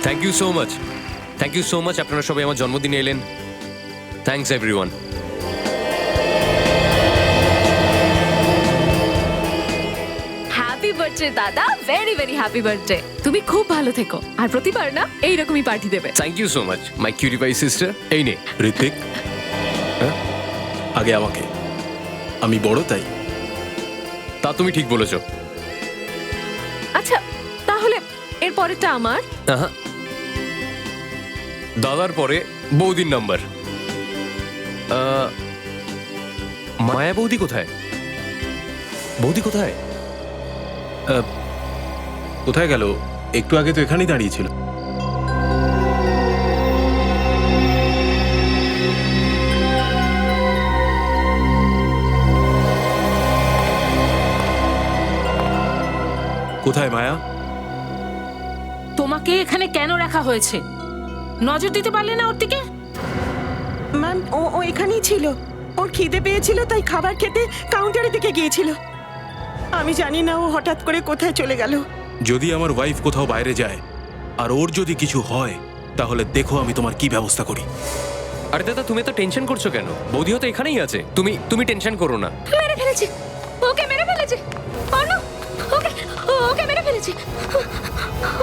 Thank you so much, thank you so much. আপনারা সবাই আমার জন্মদিনে এলেন। Thanks everyone. হ্যাপি বার্থডে দাদা, ভেরি ভেরি হ্যাপি বার্থডে। তুমি খুব ভালো থেকো, আর প্রতিবার না এইরকমই পার্টি দেবে। Thank you so much my cutie pie sister. এই নে। ঋত্বিক, আগে আমাকে, আমি বড় তাই। তা তুমি ঠিক বলেছো। আচ্ছা তাহলে এর পরেরটা আমার। আহা। দাদার পরে বৌদির নাম্বার। মায়া বৌদি কোথায়? বৌদি কোথায়? কোথায় গেল? একটু আগে তো এখানেই দাঁড়িয়েছিল। কোথায় মায়া? তোমাকে এখানে কেন রাখা হয়েছে? নজর দিতে পারলে না ওর দিকে? ম্যাম, ও এখানেই ছিল। ওর খিদে পেয়েছিল, তাই খাবার খেতে কাউন্টারের দিকে গিয়েছিল। আমি জানি না ও হঠাৎ করে কোথায় চলে গেল। যদি আমার ওয়াইফ কোথাও বাইরে যায় আর ওর যদি কিছু হয়, তাহলে দেখো আমি তোমার কি ব্যবস্থা করি। আরে দাদা, তুমি তো টেনশন করছো কেন? বৌদি তো এখানেই আছে। তুমি টেনশন করো না। মেরে ফেলেছে, ওকে মেরে ফেলেছে। অর্ণব, ওকে ওকে মেরে ফেলেছে।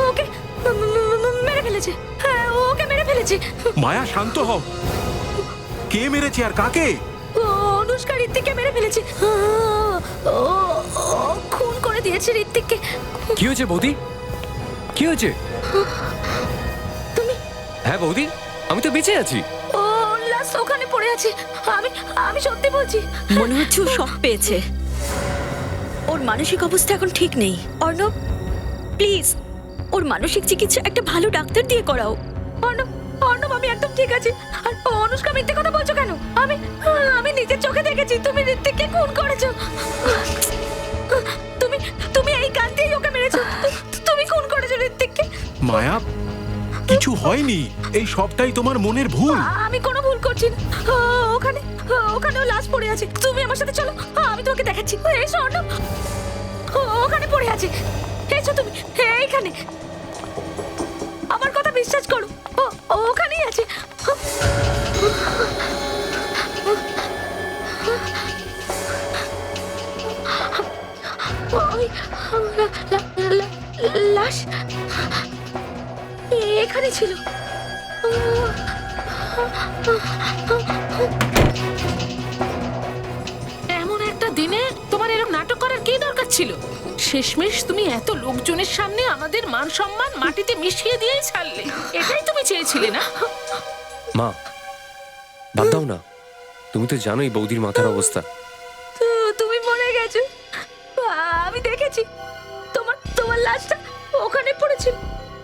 ওকে মেরে ফেলেছে। হ্যাঁ, ওকে মেরে ফেলেছে। মায়া, শান্ত হও। কে মেরেছে আর কাকে? অনুষ্কা ঋত্বিককে মেরে ফেলেছে। ও খুন করে দিয়েছে ঋত্বিককে। কি হয়েছে বৌদি? কি হয়েছে? তুমি? হ্যাঁ বৌদি, আমি তো বেঁচে আছি। ও লাশ ওখানে পড়ে আছে। আমি আমি সত্যি বলছি। মনে হচ্ছে ও শক পেয়েছে। ওর মানসিক অবস্থা এখন ঠিক নেই। অর্ণব, প্লিজ ওর মানসিক চিকিৎসা একটা ভালো ডাক্তার দিয়ে করাও। অর্ণব, অর্ণব, আমি একদম ঠিক আছি। আর অনুষ্কা মিথ্যে কথা বলছো কেন? আমি আমি নিজের চোখে দেখেছি তুমি ঋত্বিককে খুন করেছো। তুমি তুমি এই গান দিয়েই ওকে মেরেছো। তুমি খুন করেছো ঋত্বিককে। মায়া, কিছু হয়নি। এই সবটাই তোমার মনের ভুল। আমি কোনো ভুল করছি না। ওখানে ওখানেও লাশ পড়ে আছে। তুমি আমার সাথে চলো, আমি তোমাকে দেখাচ্ছি। এসো অর্ণব, ওখানে পড়ে আছে। এসো তুমি এইখানে, আমার কথা বিশ্বাস করো। ওখানেই আছে। ওই লাশ এখানে ছিল। এমন একটা দিনে তোমার এরকম নাটক করার কি দরকার ছিল? শেষমেশ তুমি এত লোকজনের সামনে আমাদের মান সম্মান মাটিতে মিশিয়ে দিয়েই ছাড়লে। এটাই তুমি চেয়েছিলে না? মা, বাদ দাও না। তুমি তো জানোই বৌদির মাথার অবস্থা। তুমি মরে গেছো। আমি দেখেছি তোমার তোমার লাশটা ওখানে পড়েছিল।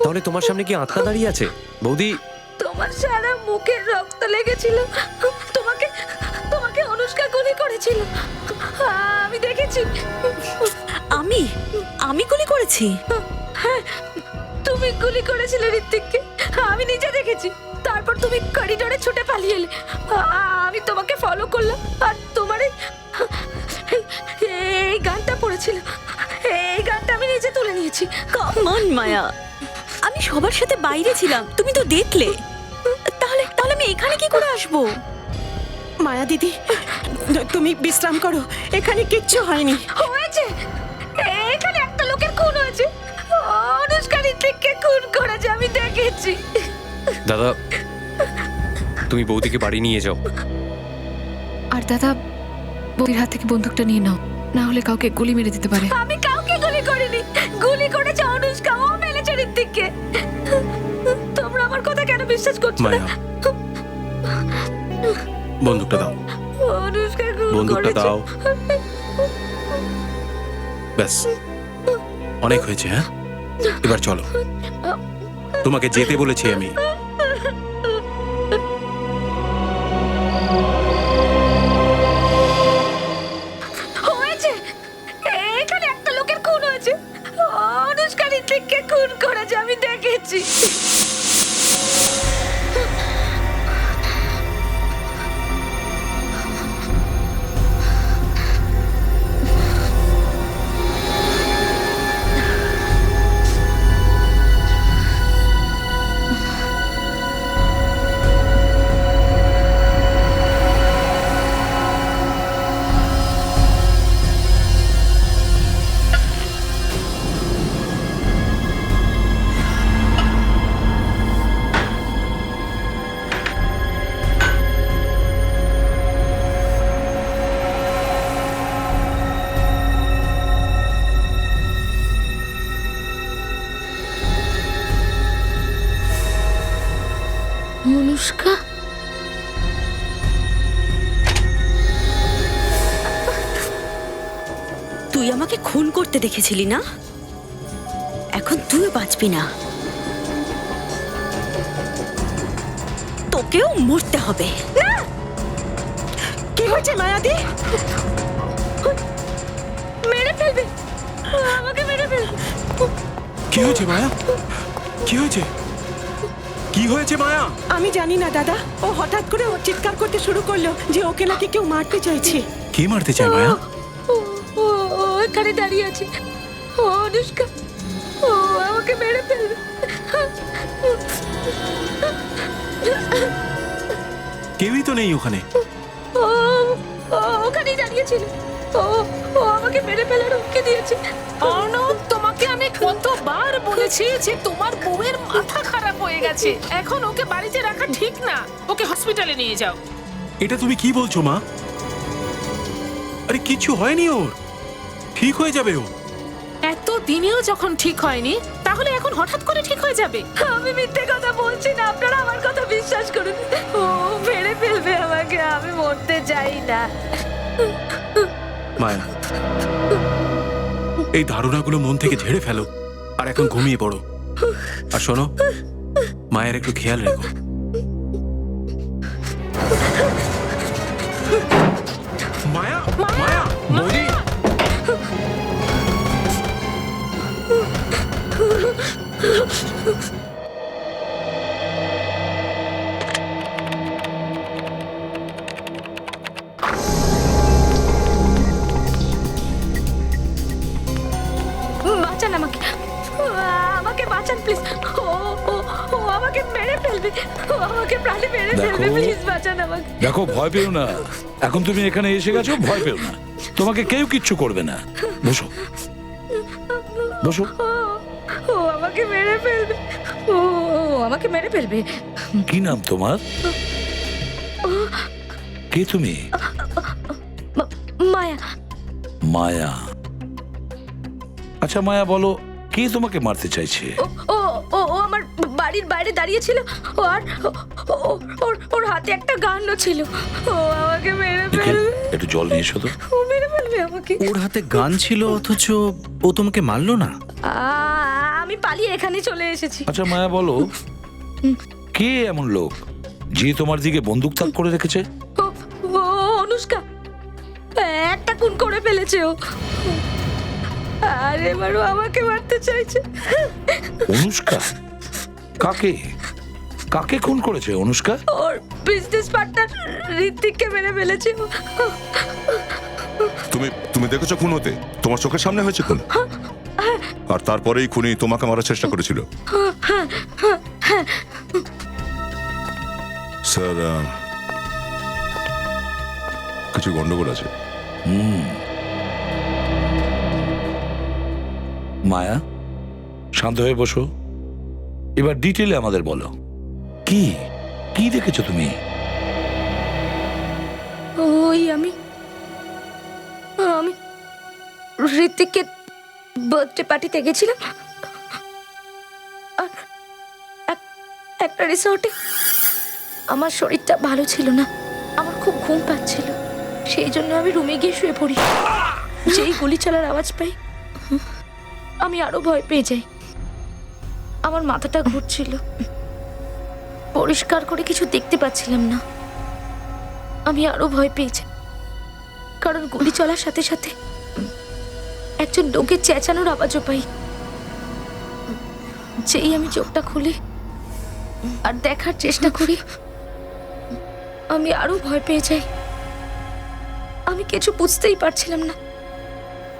তাহলে তোমার সামনে কি আত্মা দাঁড়িয়ে আছে? বৌদি, তোমার সারা মুখে রক্ত লেগেছিল। তোমাকে তোমাকে অনুষ্কা গুলি করেছিল। আমি দেখেছি। আমি আমি গুলি করেছি? হ্যাঁ, তুমি গুলি করেছিলে ঋত্বিককে। আমি নিজে দেখেছি। তারপর তুমি করিডোরে ছুটে পালিয়ে এলে। আমি তোমাকে ফলো করলাম, আর তোমার এই গানটা পড়েছিল। এই গানটা আমি নিজে তুলে নিয়েছি। কাম অন মায়া, আমি সবার সাথে বাইরে ছিলাম, তুমি তো দেখলে। তাহলে তাহলে আমি এখানে কি করে আসবো? মায়া দিদি, তুমি বিশ্রাম করো। এখানে কিচ্ছু হয়নি। হয়েছে, এখানে একটা লোকের খুন হয়েছে। অনুষ্কা ঋত্বিককে খুন করেছে, আমি দেখেছি। দাদা, তুমি বৌদিকে বাড়ি নিয়ে যাও। আর দাদা, বৌদির হাত থেকে বন্দুকটা নিয়ে নাও, না হলে কাউকে গুলি মেরে দিতে পারে। আমি কাউকে গুলি করিনি। গুলি করেছে অনুষ্কা। ও মেরেছে ঋত্বিককে। তোমরা আমার কথা কেন বিশ্বাস করছো না? মায়া, বন্দুকটা দাও। অনুষ্কা খুন বন্দুকটা করেছে। দাও। ব্যাস, অনেক হয়েছে। হ্যাঁ, এবার চলো। তোমাকে যেতে বলেছি আমি। হয়েছে, এখানে একটা লোকের খুন হয়েছে। অনুষ্কা ঋত্বিককে খুন করেছে, আমি দেখেছি। আমাকে খুন করতে দেখেছিলি না? এখন তুইও বাঁচবি না, তোকেও মরতে হবে। কি হয়েছে মায়াদি? মেরে ফেলবে, আমাকে মেরে ফেলবে। কি হয়েছে মায়া? কি হয়েছে? কি হয়েছে মায়া? আমি জানি না দাদা, ও হঠাৎ করে ও চিৎকার করতে শুরু করলো যে ওকে নাকি কেউ মারতে চাইছে। কি মারতে চায় মায়া? ও এখানে দাঁড়িয়ে আছে, ও অনুষ্কা, ও আমাকে মেরে ফেলবে। কেউই তো নেই ওখানে। ও ওখানেই দাঁড়িয়েছিল, ও আমাকে মেরে ফেলার হুমকি দিয়েছে। অর্ণব, তোমাকে আমি কতবার বলেছি যে তোমার বউয়ের মাথা খারাপ হয়ে গেছে, এখন ওকে বাড়িতে রাখা ঠিক না, ওকে হসপিটালে নিয়ে যাও। এটা তুমি কি বলছো মা? আরে কিছু হয়নি ওর, ঠিক হয়ে যাবে ও। এত দিনেও যখন ঠিক হয়নি, তাহলে এখন হঠাৎ করে ঠিক হয়ে যাবে? আমি মিথ্যে কথা বলছি না, আপনারা আমার কথা বিশ্বাস করুন। ও মেরে ফেলবে আমাকে, আমি মরতে চাই না। মায়া, এই ধারণাগুলো মন থেকে ঝেড়ে ফেলো আর এখন ঘুমিয়ে পড়ো। আর শোনো, মায়ের একটু খেয়াল রেখো। মায়া, মায়া, বৌদি। বাঁচান আমাকে, আমাকে বাঁচান প্লিজ। ও আমাকে মেরে ফেলবে, ও আমাকে প্রাণে মেরে ফেলবে, দেখো। প্লিজ বাঁচান আমাকে। দেখো, ভয় পেও না। এখন তুমি এখানে এসে গেছো, ভয় পেও না। তোমাকে কেউ কিচ্ছু করবে না। বসো, বসো। ও আমাকে মেরে ফেলবে, ও আমাকে মেরে ফেলবে। কি নাম তোমার? কে তুমি? মায়া। মায়া। আচ্ছা মায়া, বলো কে তোমাকে মারতে চাইছে? ও ও ও আমার বাড়ির বাইরে দাঁড়িয়ে ছিল, আর ওর হাতে একটা গান ছিল, ও আমাকে মেরে নিখিল, ফেলবে, একটু জল নিয়ে এসো তো। ও মেরে ফেলবে আমাকে। ওর হাতে গান ছিল অথচ ও তোমাকে মারলো না? আমি পালিয়ে এখানে চলে এসেছি। আচ্ছা মায়া, বলো কে এমন লোক যে তোমার দিকে বন্দুক তাক করে রেখেছে? ও ও অনুষ্কা, একটা খুন করে ফেলেছে ও, আর এবারও আমাকে মারতে চাইছে। অনুষ্কা? কাকে কাকে খুন করেছে অনুষ্কা? ওর বিজনেস পার্টনার ঋত্বিককে মেরে ফেলেছে ও। তুমি দেখেছো খুন হতে? তোমার চোখের সামনে হয়েছে খুন, আর তারপরেই খুনি তোমাকে মারার চেষ্টা করেছিল। স্যার, কিছু গন্ডগোল আছে। মায়া, শান্ত হয়ে বসো। এবার ডিটেলে আমাদের বলো, কি কি দেখেছো তুমি? ওই আমি ঋত্বিকের বার্থডে পার্টিতে গেছিলাম, আর একটা রিসর্টে। আমার শরীরটা ভালো ছিল না, আমার খুব ঘুম পাচ্ছিল, সেই জন্য আমি রুমে গিয়ে শুয়ে পড়ি। যেই গুলি চালার আওয়াজ পাই, আমি আরো ভয় পেয়ে যাই। আমার মাথাটা ঘুরছিল, পরিষ্কার করে কিছু দেখতে পাচ্ছিলাম না। আমি আরো ভয় পেয়ে যাই, কারণ গুলি চলার সাথে সাথে একজন লোকের চেঁচানোর আওয়াজও পাই। যেই আমি চোখটা খুলি আর দেখার চেষ্টা করি, আমি আরো ভয় পেয়ে যাই। আমি কিছু বুঝতেই পারছিলাম না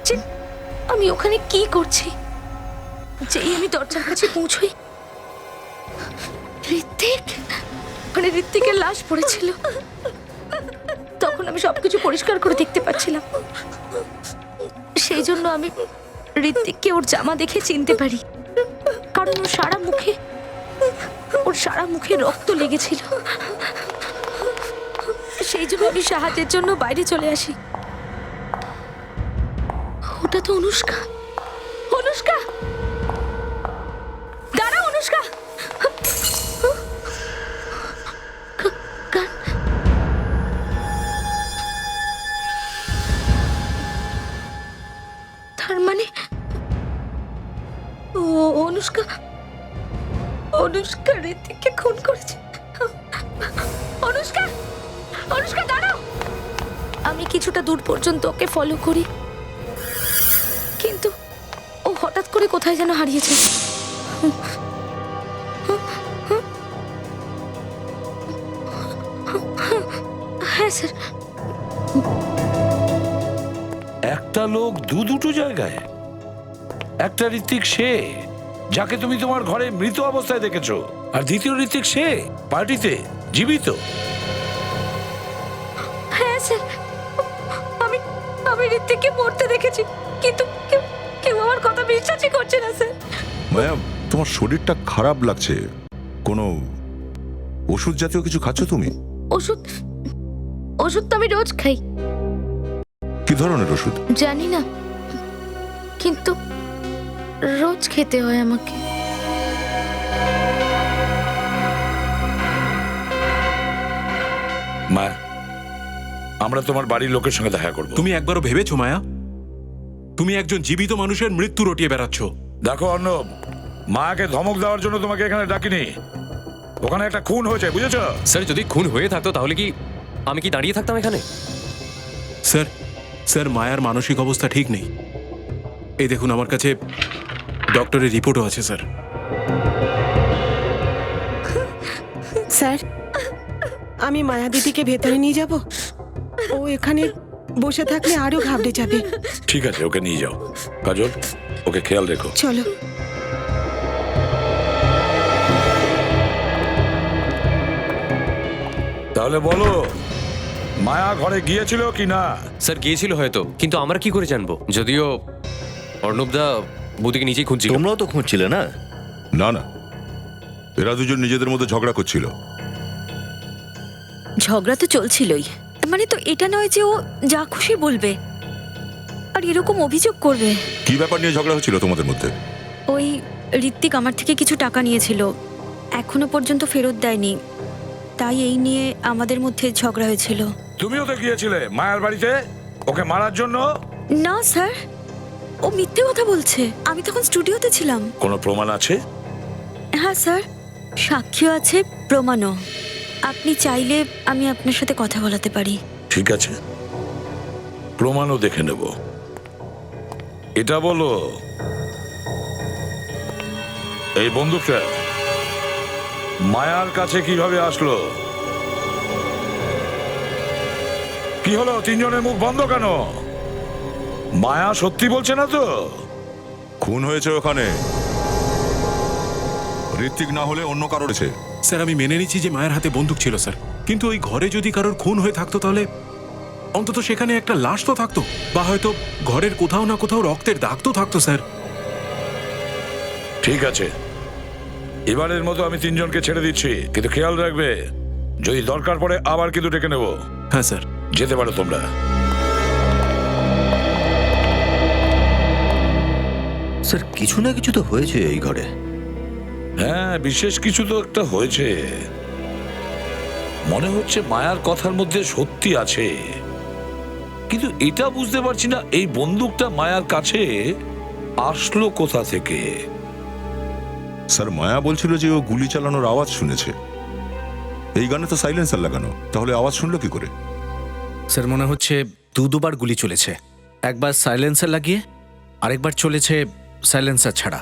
যে আমি ওখানে কি করছি। যেই আমি দরজার কাছে পৌঁছই, ঋত্বিক, মানে ঋত্বিকের লাশ পড়েছিল। তখন আমি সবকিছু পরিষ্কার করে দেখতে পাচ্ছিলাম, সেই জন্য আমি ঋত্বিককে ওর জামা দেখে চিনতে পারি, কারণ ওর সারা মুখে রক্ত লেগেছিল। সেই জন্য আমি সাহায্যের জন্য বাইরে চলে আসি। ওটা তো অনুষ্কা। অনুষ্কা, দাঁড়া অনুষ্কা। অনুষ্কা ঋতিককে খুন করেছে। অনুষ্কা, অনুষ্কা দাঁড়াও। আমি কিছুটা দূর পর্যন্ত ওকে ফলো করি, কিন্তু ও হঠাৎ করে কোথায় যেন হারিয়েছে। হ্যাঁ স্যার। একটা লোক দুটো জায়গায়, একটা ঋত্বিক সে যাকে তুমি তোমার ঘরে মৃত অবস্থায় দেখেছো, আর দ্বিতীয় ঋত্বিক সে পার্টিতে জীবিত। হ্যাঁ স্যার, আমি আমি ঋতিককে মরতে দেখেছি, কিন্তু কেউ আমার কথা বিশ্বাসই করছে না স্যার। মায়া, তোমার শরীরটা খারাপ লাগছে, কোনো ওষুধ জাতীয় কিছু খাচ্ছ তুমি? ওষুধ ওষুধ তো আমি রোজ খাই। কি ধরনের ওষুধ? জানি না, কিন্তু রোজ খেতে হয় আমাকে। মা, আমরা তোমার বাড়ির লোকের সঙ্গে দেখা করব। তুমি একবারও ভেবেছো মায়া, তুমি একজন জীবিত মানুষের মৃত্যু রটিয়ে বেড়াচ্ছ? দেখো অর্ণব, মাকে ধমক দেওয়ার জন্য তোমাকে এখানে ডাকিনি। ওখানে একটা খুন হয়েছে, বুঝেছো? স্যার, যদি খুন হয়ে থাকতো তাহলে কি আমি কি দাঁড়িয়ে থাকতাম এখানে? স্যার, স্যার মায়ার মানসিক অবস্থা ঠিক নেই। এই দেখুন, আমার কাছে ডক্টরের রিপোর্টও আছে স্যার। স্যার, আমি মায়া দিদিকে ভেতরে নিয়ে যাব। ও এখানে বসে থাকলে আরো ঘাবড়ে যাবে। ঠিক আছে, ওকে নিয়ে যাও। কাজল, ওকে খেয়াল রেখো। চলো। তাহলে বলো, মায়া ঘরে গিয়েছিল কি না? স্যার, গিয়েছিল হয়তো, কিন্তু আমরা কি করে জানবো? যদিও অর্ণবদা বৌদিকে নিজেই খুঁজছিল। তোমরাও তো খুঁজছিলে না? না না, এরা দুজন নিজেদের মধ্যে ঝগড়া করছিল। ঝগড়া তো চলছিলই, মানে তো এটা নয় যে ও যা খুশি বলবে আর এরকম অভিযোগ করবে। কি ব্যাপার নিয়ে ঝগড়া হচ্ছিল তোমাদের মধ্যে? ওই ঋত্বিক আমার থেকে কিছু টাকা নিয়েছিল, এখনো পর্যন্ত ফেরত দেয়নি, তাই এই নিয়ে আমাদের মধ্যে ঝগড়া হয়েছিল। তুমিও তো গিয়েছিলে মায়ার বাড়িতে ওকে মারার জন্য? না স্যার, ও মিথ্যে কথা বলছে। আমি তখন স্টুডিওতে ছিলাম। কোনো প্রমাণ আছে? হ্যাঁ স্যার, সাক্ষীও আছে, প্রমাণও। আপনি চাইলে আমি আপনার সাথে কথা বলাতে পারি। ঠিক আছে, প্রমাণও দেখে নেব। এটা বলো, এই বন্দুকটা মায়ার কাছে কিভাবে আসলো? কি হলো, তিনজনের মুখ বন্ধ কেন? মায়া সত্যি বলছে না তো? খুন হয়েছে ওখানে, ঋত্বিক না হলে অন্য কারোর হয়েছে। স্যার, আমি মেনে নিচ্ছি যে মায়ের হাতে বন্দুক ছিল স্যার, কিন্তু ওই ঘরে যদি কারোর খুন হয়ে থাকতো তাহলে অন্তত সেখানে একটা লাশ তো থাকতো, বা হয়তো ঘরের কোথাও না কোথাও রক্তের দাগ তো থাকতো স্যার। ঠিক আছে, এবারের মতো আমি তিনজনকে ছেড়ে দিচ্ছি, কিন্তু খেয়াল রাখবে যদি দরকার পড়ে আবার কিন্তু ডেকে নেব। হ্যাঁ স্যার। যেতে পারো তোমরা। স্যার, কিছু না কিছু তো হয়েছে এই ঘরে। হ্যাঁ, বিশেষ কিছু তো একটা হয়েছে। মনে হচ্ছে মায়ার কথার মধ্যে সত্যি আছে, কিন্তু এটা বুঝতে পারছি না এই বন্দুকটা মায়ার কাছে আসলো কোথা থেকে। স্যার, মায়া বলছিল যে ও গুলি চালানোর আওয়াজ শুনেছে। এই গানে তো সাইলেন্সার লাগানো, তাহলে আওয়াজ শুনলো কি করে? স্যার, মনে হচ্ছে দুবার গুলি চলেছে। একবার সাইলেন্সার লাগিয়ে, আরেকবার চলেছে সাইলেন্সার ছাড়া।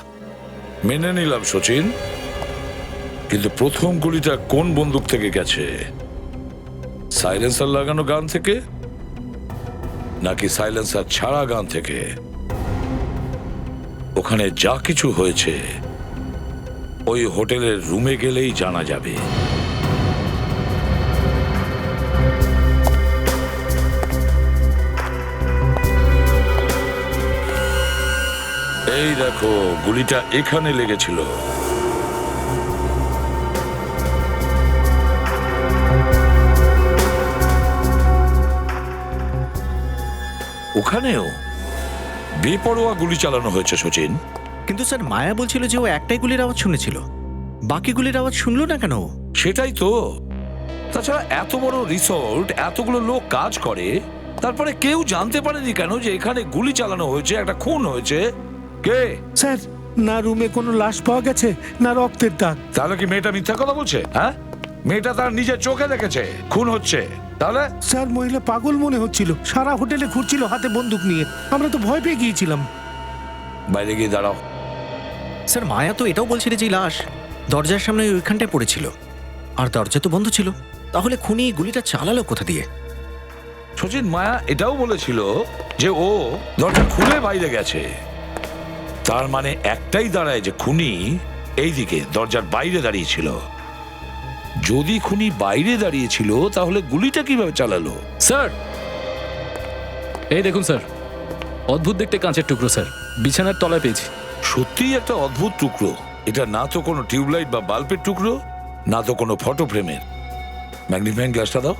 মেনে নিলাম সচিন, কিন্তু প্রথম গুলিটা কোন বন্দুক থেকে গেছে? সাইলেন্সার লাগানো গান থেকে নাকি সাইলেন্সার ছাড়া গান থেকে? ওখানে যা কিছু হয়েছে ওই হোটেলের রুমে গেলেই জানা যাবে। এই দেখো, গুলিটা এখানে লেগেছিল। ওখানেও বেপরোয়া গুলি চালানো হয়েছে সচিন। কিন্তু স্যার, মায়া বলছিল যে ও একটাই গুলির আওয়াজ শুনেছিল, বাকি গুলির আওয়াজ শুনলো না কেন? সেটাই তো। তাছাড়া এত বড় রিসোর্ট, এতগুলো লোক কাজ করে, তারপরে কেউ জানতে পারেনি কেন যে এখানে গুলি চালানো হয়েছে, একটা খুন হয়েছে? কে? স্যার, না রুমে কোনো লাশ পাওয়া গেছে, না রক্তের দাগ। তাহলে কি মেয়েটা মিথ্যা কথা বলছে? হ্যাঁ, মেয়েটা তার নিজের চোখে দেখেছে খুন হচ্ছে। তাহলে স্যার, মহিলা পাগল মনে হচ্ছিল, সারা হোটেলে ঘুরছিল হাতে বন্দুক নিয়ে। আমরা তো ভয় পেয়ে গিয়েছিলাম। বাইরে গিয়ে দাঁড়াও। স্যার, মায়া তো এটাও বলছিল যে লাশ দরজার সামনে ওইখানটায় পড়েছিল, আর দরজা তো বন্ধ ছিল। তাহলে খুনি গুলিটা চালালো কোথা দিয়ে? সচিন, মায়া এটাও বলেছিল যে ও দরজা খুলে বাইরে গেছে। তার মানে একটাই দাঁড়ায় যে খুনি এইদিকে দরজার বাইরে দাঁড়িয়েছিল। যদি খুনি বাইরে দাঁড়িয়েছিল তাহলে গুলিটা কিভাবে চালালো? স্যার, এই দেখুন স্যার, অদ্ভুত দেখতে কাঁচের টুকরো স্যার, বিছানার তলায় পেয়েছি। সত্যিই একটা অদ্ভুত টুকরো। এটা না তো কোনো টিউবলাইট বা বাল্বের টুকরো, না তো কোনো ফটো ফ্রেমের। ম্যাগনিফাইং গ্লাসটা দাও।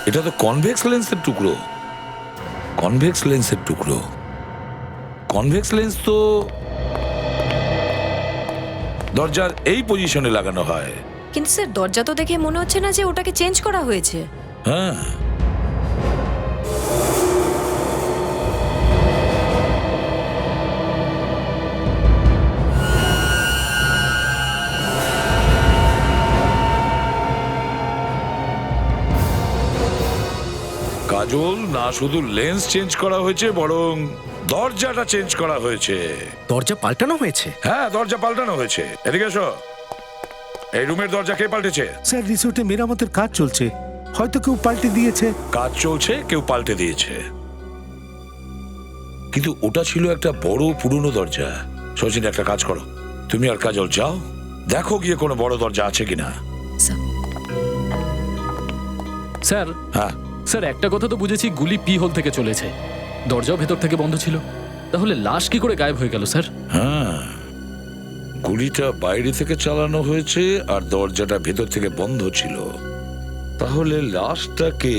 এটা তো কনভেক্স লেন্সের টুকরো। কনভেক্স লেন্সের টুকরো। কনভেক্স লেন্স তো দরজার এই পজিশনে লাগানো হয়। কিন্তু স্যার, দরজা তো দেখে মনে হচ্ছে না যে ওটাকে চেঞ্জ করা হয়েছে। হ্যাঁ, কাজল, না শুধু লেন্স চেঞ্জ করা হয়েছে, বরং দরজাটা চেঞ্জ করা হয়েছে। দরজা পাল্টানো হয়েছে? হ্যাঁ, দরজা পাল্টানো হয়েছে। এদিকে এসো। এই রুমের দরজা কে পাল্টেছে? স্যার, রিসোর্টে মেরামতের কাজ চলছে, হয়তো কেউ পাল্টে দিয়েছে। কাজ চলছে, কেউ পাল্টে দিয়েছে। কিন্তু ওটা ছিল একটা বড় পুরনো দরজা। সচিন, একটা কাজ করো, তুমি আর কাজল যাও, দেখো গিয়ে কোনো বড় দরজা আছে কিনা। স্যার, হ্যাঁ স্যার, একটা কথা তো বুঝেছি, গুলি পি হোল থেকে চলেছে, দরজাও ভেতর থেকে বন্ধ ছিল। তাহলে লাশ কি করে গায়েব হয়ে গেল স্যার? হ্যাঁ, গুলিটা বাইরে থেকে চালানো হয়েছে আর দরজাটা ভেতর থেকে বন্ধ ছিল। তাহলে লাশটাকে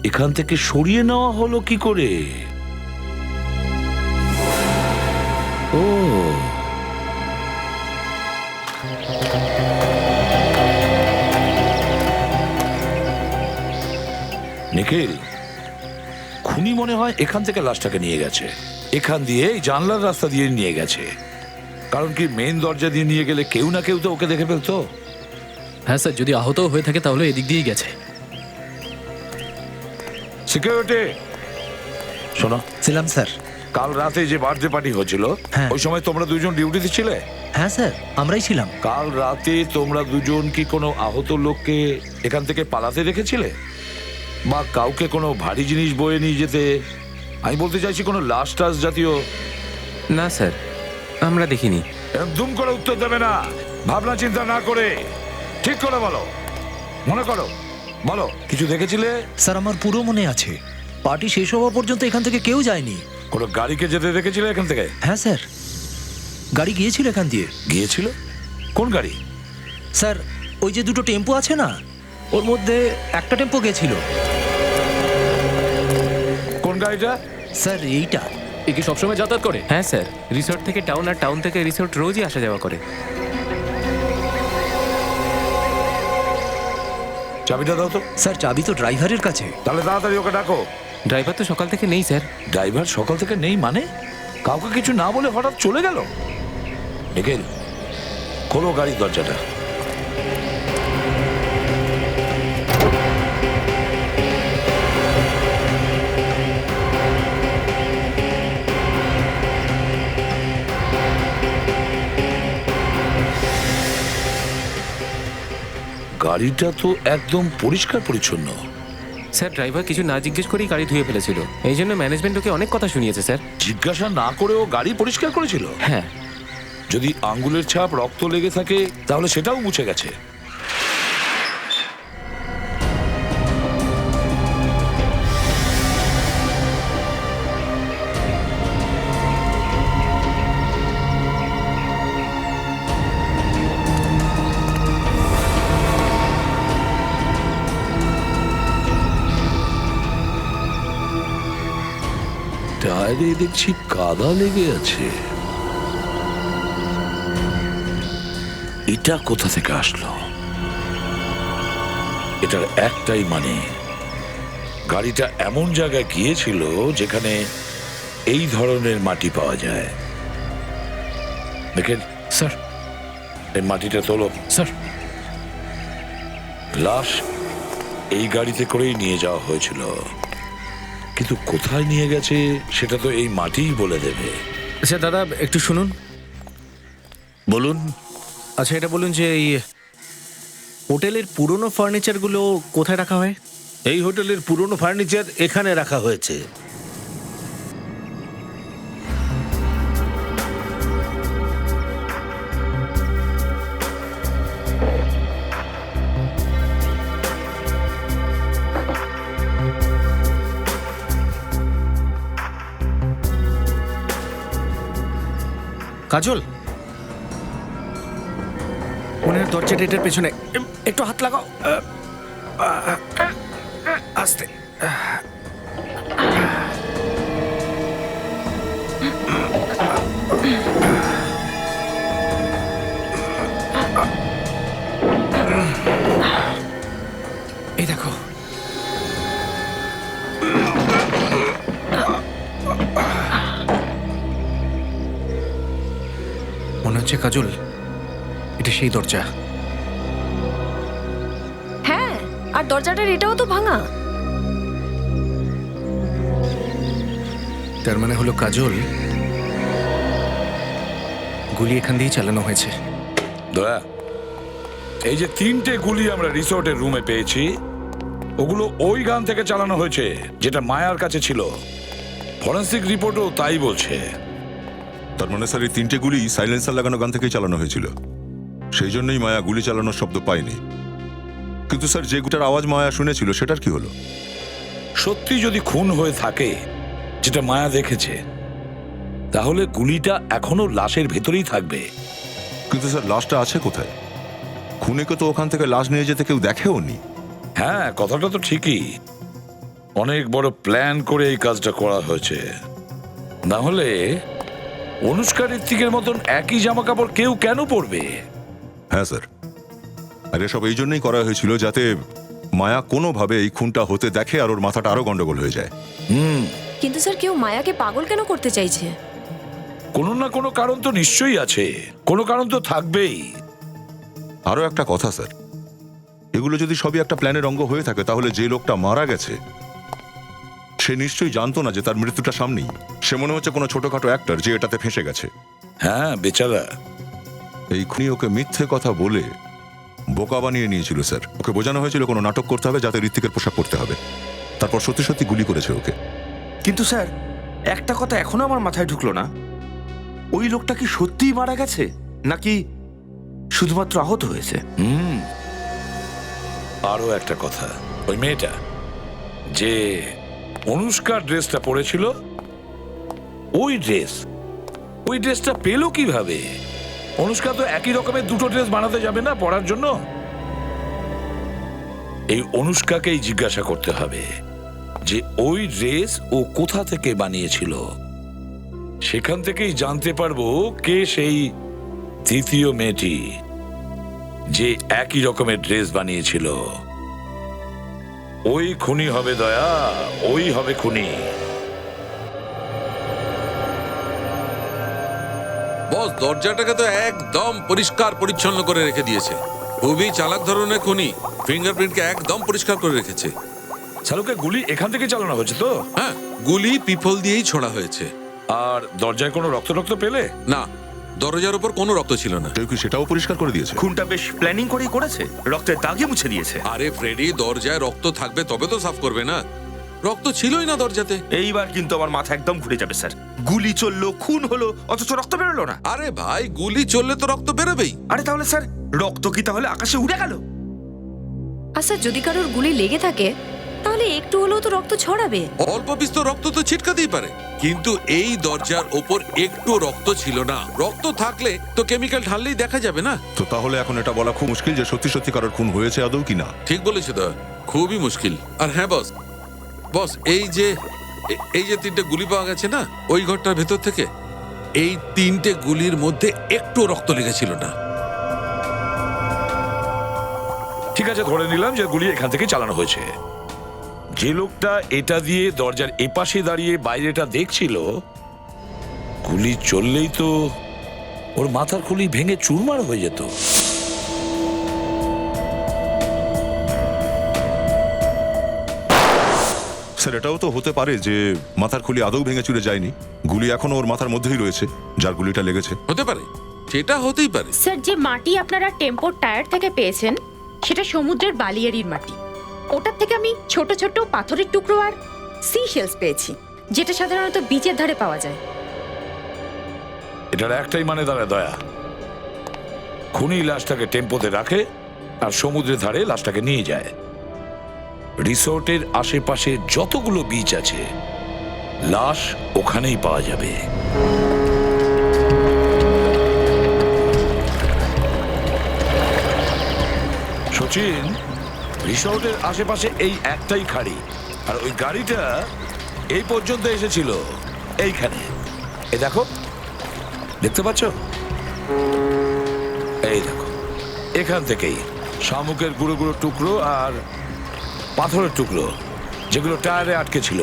এখান থেকে সরিয়ে নেওয়া হলো কি করে? ও, নিখিল, খুনি মনে হয় এখান থেকে লাশটাকে নিয়ে গেছে। এখান দিয়ে এই জানলার রাস্তা দিয়ে নিয়ে গেছে। কারণ কি, মেইন দরজা দিয়ে নিয়ে গেলে কেউ না কেউ তো ওকে দেখে ফেলতো। হ্যাঁ স্যার, যদি আহত হয়ে থাকে তাহলে এদিক দিয়েই গেছে। সিকিউরিটি, শোনো। ছিলাম স্যার। কাল রাতে যে বার্থডে পার্টি হয়েছিল, হ্যাঁ। ওই সময় তোমরা দুজন ডিউটিতে ছিলে? হ্যাঁ স্যার, আমরাই ছিলাম। কাল রাতে তোমরা দুজন কি কোনো আহত লোককে এখান থেকে পালাতে দেখেছিলে, বা কাউকে কোনো ভারী জিনিস বয়ে নিয়ে যেতে? আমি বলতে চাইছি কোনো লাশ টাশ জাতীয়। না স্যার, আমরা দেখিনি। একদম করে উত্তর দেবে না, ভাবনা চিন্তা না করে ঠিক করে বলো। মনে করো, বলো, কিছু দেখেছিলে? স্যার, আমার পুরো মনে আছে, পার্টি শেষ হওয়া পর্যন্ত এখান থেকে কেউ যায়নি। কোনো গাড়িকে যেতে দেখেছিলে এখান থেকে? হ্যাঁ স্যার, গাড়ি গিয়েছিল এখান দিয়ে। গিয়েছিল? কোন গাড়ি? স্যার, ওই যে দুটো টেম্পো আছে না, ওর মধ্যে একটা টেম্পো গেছিল। কোন গাড়িটা? স্যার, এইটা। এ কি সবসময় যাতায়াত করে? হ্যাঁ স্যার, রিসোর্ট থেকে টাউন আর টাউন থেকে রিসোর্ট রোজই আসা যাওয়া করে। চাবিটা দাও তো। স্যার, চাবি তো ড্রাইভারের কাছে। তাহলে তাড়াতাড়ি ওকে ডাকো। ড্রাইভার তো সকাল থেকে নেই স্যার। ড্রাইভার সকাল থেকে নেই মানে? কাউকে কিছু না বলে হঠাৎ চলে গেল? নিখিল, খোলো গাড়ির দরজাটা। গাড়িটা তো একদম পরিষ্কার পরিচ্ছন্ন। স্যার, ড্রাইভার কিছু না জিজ্ঞেস করেই গাড়ি ধুয়ে ফেলেছিল, এই জন্য ম্যানেজমেন্ট ওকে অনেক কথা শুনিয়েছে স্যার। জিজ্ঞাসা না করেও গাড়ি পরিষ্কার করেছিল? হ্যাঁ। যদি আঙ্গুলের ছাপ, রক্ত লেগে থাকে তাহলে সেটাও মুছে গেছে। টায়ারে দেখছি কাদা লেগে আছে। এটা কোথা থেকে আসলো? এটার একটাই মানে, গাড়িটা এমন জায়গায় গিয়েছিল যেখানে এই ধরনের মাটি পাওয়া যায়। দেখেন স্যার, এই মাটিটা তোলো। স্যার, লাশ এই গাড়িতে করেই নিয়ে যাওয়া হয়েছিল, কিন্তু কোথায় নিয়ে গেছে সেটা তো এই মাটিই বলে দেবে। আচ্ছা দাদা, একটু শুনুন। বলুন। আচ্ছা এটা বলুন যে এই হোটেলের পুরনো ফার্নিচারগুলো কোথায় রাখা হয়? এই হোটেলের পুরনো ফার্নিচার এখানে রাখা হয়েছে। কাজল, মনে হয় দরজাটা এটার পেছনে। একটু হাত লাগাও। আস্তে। এই দেখো। মনে হচ্ছে কাজল এটা সেই দরজা। হ্যাঁ, আর দরজাটার এটাও তো ভাঙা। তার মানে হলো কাজল গুলি এখান দিয়েই চালানো হয়েছে। দয়া, এই যে 3টে গুলি আমরা রিসোর্টের রুমে পেয়েছি, ওগুলো ওই গান থেকে চালানো হয়েছে যেটা মায়ার কাছে ছিল। ফরেন্সিক রিপোর্টও তাই বলছে। তার মানে স্যার এই 3টে গুলি সাইলেন্সার লাগানো গান থেকেই চালানো হয়েছিল, সেই জন্যই মায়া গুলি চালানোর শব্দ পায়নি। কিন্তু স্যার যে গুটার আওয়াজ মায়া শুনেছিল সেটার কি হলো? সত্যি যদি খুন হয়ে থাকে যেটা মায়া দেখেছে, তাহলে গুলিটা এখনো লাশের ভেতরেই থাকবে। কিন্তু স্যার লাশটা আছে কোথায়? খুনিকে তো ওখান থেকে লাশ নিয়ে যেতে কেউ দেখেও নি। হ্যাঁ, কথাটা তো ঠিকই। অনেক বড় প্ল্যান করে এই কাজটা করা হয়েছে। না হলে অনুষ্কা ঋত্বিকের মতন একই জামা কাপড় কেউ কেন পরবে? হ্যাঁ স্যার, আর এসব এই জন্যই করা হয়েছিল যাতে মায়া কোনোভাবে এই খুনটা হতে দেখে আর ওর মাথাটা আরো গন্ডগোল হয়ে যায়। কিন্তু স্যার, কেউ মায়াকে পাগল কেন করতে চাইছে? কোনো না কোনো কারণ তো নিশ্চয়ই আছে, কোনো কারণ তো থাকবেই। আরো একটা কথা স্যার, এগুলো যদি সবই একটা প্ল্যানের অঙ্গ হয়ে থাকে তাহলে যে লোকটা মারা গেছে সে নিশ্চয়ই জানতো না যে তার মৃত্যুটা সামনেই। সে মনে হচ্ছে কোনো ছোটখাটো অ্যাক্টর যে এটাতে ফেঁসে গেছে। হ্যাঁ বেচারা। এই খুনি ওকে মিথ্যে কথা বলে বোকা বানিয়ে নিয়েছিল স্যার। ওকে বোঝানো হয়েছিল কোনো নাটক করতে হবে যাতে ঋত্বিকের পোশাক পরতে হবে, তারপর সত্যি সত্যি গুলি করেছে ওকে। কিন্তু স্যার, একটা কথা এখনো আমার মাথায় ঢুকলো না, ওই লোকটা কি সত্যিই মারা গেছে নাকি শুধুমাত্র আহত হয়েছে? আরো একটা কথা, ওই মেয়েটা যে অনুষ্কার ড্রেসটা পরেছিল, ওই ড্রেসটা পেলো কিভাবে? অনুষ্কা তো একই রকমের দুটো ড্রেস বানাতে যাবে না পরার জন্য। এই অনুষ্কাকেই জিজ্ঞাসা করতে হবে যে ওই ড্রেস ও কোথা থেকে বানিয়েছিল। সেখান থেকেই জানতে পারবো কে সেই তৃতীয় মেয়েটি যে একই রকমের ড্রেস বানিয়েছিল। ওই খুনি হবে দয়া, ওই হবে খুনি। বস দরজাটাকে তো একদম পরিষ্কার পরিচ্ছন্ন করে রেখে দিয়েছে। খুবই চালাক ধরনের খুনি, ফিঙ্গারপ্রিন্টকে একদম পরিষ্কার করে রেখেছে। শালুকে গুলি এখান থেকে চালানো হয়েছে তো? হ্যাঁ, গুলি পিপল দিয়েই ছোড়া হয়েছে। আর দরজায় কোনো রক্ত পেলে? না, দরজার উপর কোনো রক্ত ছিল না। কেউ কি সেটাও পরিষ্কার করে দিয়েছে? খুনটা বেশ প্ল্যানিং করেই করেছে, রক্তের দাগে মুছে দিয়েছে। আরে ফ্রেডি, দরজায় রক্ত থাকবে তবে তো সাফ করবে না। রক্ত ছিলই না দরজাতে। এইবার কিন্তু আমার মাথা একদম ঘুরে যাবে স্যার। গুলি চললো, খুন হলো, অথচ রক্ত বেরোলো না। আরে ভাই, গুলি চললে তো রক্ত বেরোবেই। আরে তাহলে স্যার, রক্ত কি তাহলে আকাশে উড়ে গেল? আচ্ছা, যদি কারোর গুলি লেগে থাকে তাহলে একটু হলেও তো রক্ত ছড়াবে। অল্প বিস্তর রক্ত তো ছিটকাতেই পারে, কিন্তু এই দরজার ওপর একটু রক্ত ছিল না। রক্ত থাকলে তো কেমিক্যাল ঢাললেই দেখা যাবে না। তো তাহলে এখন এটা বলা খুব মুশকিল যে সত্যি সত্যি কারোর খুন হয়েছে আদৌ কিনা। ঠিক বলেছো দা, খুবই মুশকিল। আর হ্যাঁ বস, এই যে 3টে গুলি পাওয়া গেছে না ওই ঘরটার ভেতর থেকে, এই 3টে গুলির মধ্যে একটু রক্ত লেগেছিল না। ঠিক আছে, ধরে নিলাম যে গুলি এখান থেকে চালানো হয়েছে। যে লোকটা এটা দিয়ে দরজার এপাশে দাঁড়িয়ে বাইরেটা দেখছিল গুলি চললেই তো ওর মাথার খুলি ভেঙে চুরমার হয়ে যেত। স্যার এটাও তো হতে পারে যে মাথার খুলি আদৌ ভেঙে চুরে যায়নি, গুলি এখনো ওর মাথার মধ্যেই রয়েছে, যার গুলিটা লেগেছে। হতে পারে, সেটা হতেই পারে। স্যার, যে মাটি আপনারা টেম্পোর টায়ার থেকে পেয়েছেন সেটা সমুদ্রের বালিয়াড়ির মাটি। ওটার থেকে আমি ছোট ছোট পাথরের টুকরো আর সি শেলস পেয়েছি, যেটা সাধারণত বিচের ধারে পাওয়া যায়। এটার একটাই মানে দাঁড়ায় দয়া, খুনি লাশটাকে টেম্পোতে রাখে আর সমুদ্রের ধারে লাশটাকে নিয়ে যায়। রিসোর্টের আশেপাশে যতগুলো বিচ আছে লাশ ওখানেই পাওয়া যাবে। সচিন, রিসোর্টের আশেপাশে এই একটাই খাড়ি, আর ওই গাড়িটা এই পর্যন্ত এসেছিল এইখানে। এ দেখো, দেখতে পাচ্ছ? এই দেখো, এখান থেকেই শামুকের গুঁড়ো গুঁড়ো টুকরো আর পাথরের টুকরো যেগুলো টায়ারে আটকে ছিল।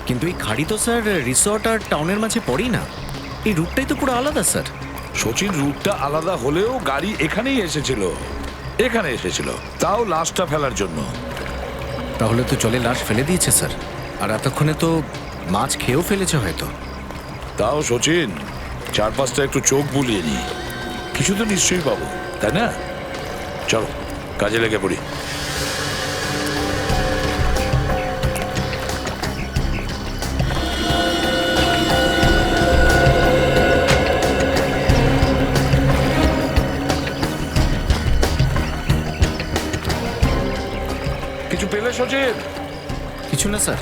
কিন্তু এই খাড়ি তো স্যার রিসর্ট আর টাউনের মাঝে পড়েই না, এই রুটটাই তো পুরো আলাদা স্যার। সচিন, রুটটা আলাদা হলেও গাড়ি এখানেই এসেছিল, এখানে এসেছিল, তাও লাশটা ফেলার জন্য। তাহলে তো জলে লাশ ফেলে দিয়েছে স্যার, আর এতক্ষণে তো মাছ খেয়েও ফেলেছে হয়তো। তাও সচিন, চারপাশটা একটু চোখ বুলিয়ে নি, কিছু তো নিশ্চয়ই পাবো, তাই না? চলো কাজে লেগে পড়ি। কিছু পেলে সচিন? কিছু না স্যার।